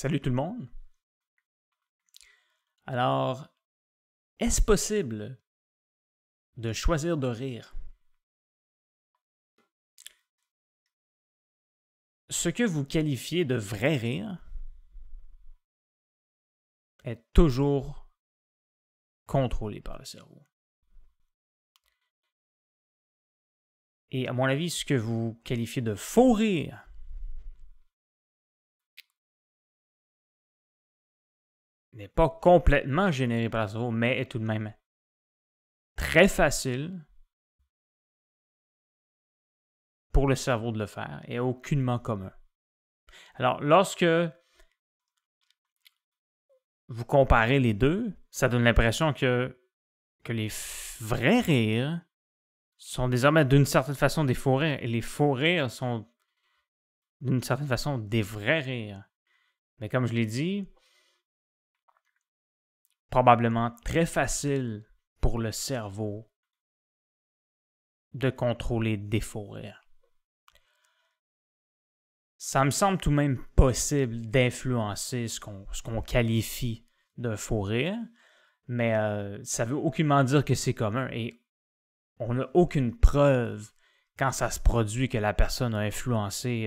Salut tout le monde. Alors, est-ce possible de choisir de rire? Ce que vous qualifiez de vrai rire est toujours contrôlé par le cerveau. Et à mon avis, ce que vous qualifiez de faux rire n'est pas complètement généré par le cerveau, mais est tout de même très facile pour le cerveau de le faire et aucunement commun. Alors, lorsque vous comparez les deux, ça donne l'impression que les vrais rires sont désormais d'une certaine façon des faux rires, et les faux rires sont d'une certaine façon des vrais rires. Mais comme je l'ai dit, probablement très facile pour le cerveau de contrôler des faux rires. Ça me semble tout de même possible d'influencer ce qu'on qualifie d'un faux rire, mais ça ne veut aucunement dire que c'est commun, et on n'a aucune preuve quand ça se produit que la personne a influencé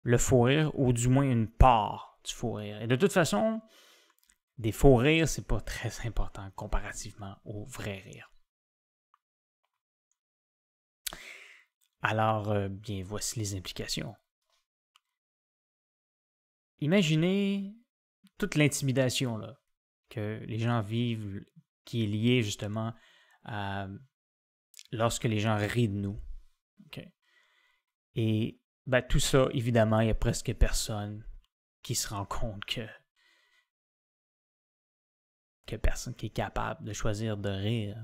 le faux rire, ou du moins une part du faux rire. Et de toute façon, des faux rires, c'est pas très important comparativement au vrai rire. Alors, bien, voici les implications. Imaginez toute l'intimidation là, que les gens vivent, qui est liée justement à lorsque les gens rient de nous. Okay. Et ben, tout ça, évidemment, il n'y a presque personne qui se rend compte que personne qui est capable de choisir de rire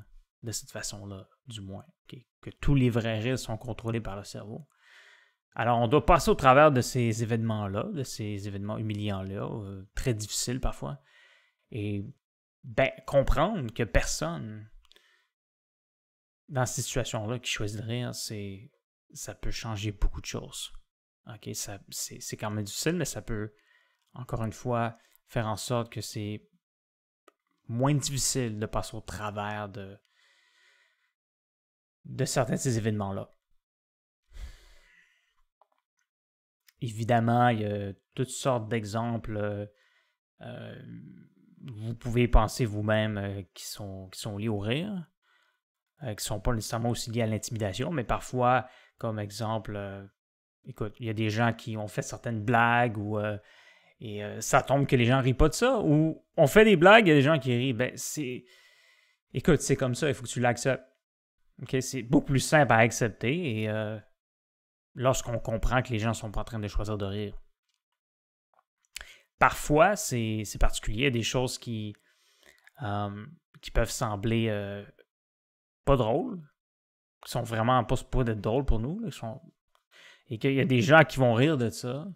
de cette façon-là, du moins. Okay. Que tous les vrais rires sont contrôlés par le cerveau. Alors, on doit passer au travers de ces événements-là, de ces événements humiliants-là, très difficiles parfois, et ben, comprendre que personne dans cette situation-là qui choisit de rire, ça peut changer beaucoup de choses. Okay? C'est quand même difficile, mais ça peut, encore une fois, faire en sorte que c'est moins difficile de passer au travers de certains de ces événements-là. Évidemment, il y a toutes sortes d'exemples. Vous pouvez penser vous-même qui sont liés au rire, qui ne sont pas nécessairement aussi liés à l'intimidation, mais parfois, comme exemple, écoute, il y a des gens qui ont fait certaines blagues et ça tombe que les gens ne rient pas de ça, ou on fait des blagues, il y a des gens qui rient. Ben, écoute, c'est comme ça, il faut que tu l'acceptes. Okay? C'est beaucoup plus simple à accepter, et lorsqu'on comprend que les gens ne sont pas en train de choisir de rire. Parfois, c'est particulier, il y a des choses qui peuvent sembler pas drôles, qui sont vraiment pas supposées d'être drôles pour nous, et qu'il y a des gens qui vont rire de ça,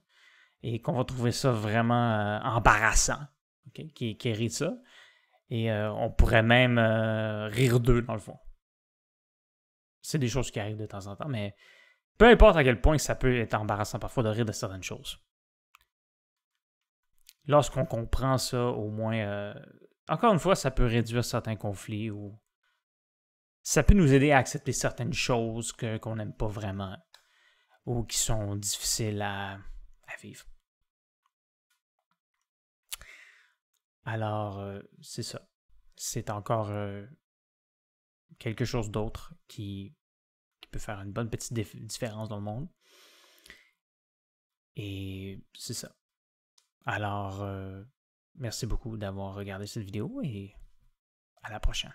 et qu'on va trouver ça vraiment embarrassant, okay? qui rient de ça, et on pourrait même rire d'eux, dans le fond. C'est des choses qui arrivent de temps en temps, mais peu importe à quel point ça peut être embarrassant parfois de rire de certaines choses. Lorsqu'on comprend ça, au moins, encore une fois, ça peut réduire certains conflits, ou ça peut nous aider à accepter certaines choses qu'on n'aime pas vraiment, ou qui sont difficiles à vivre. Alors, c'est ça. C'est encore quelque chose d'autre qui peut faire une bonne petite différence dans le monde. Et c'est ça. Alors, merci beaucoup d'avoir regardé cette vidéo, et à la prochaine.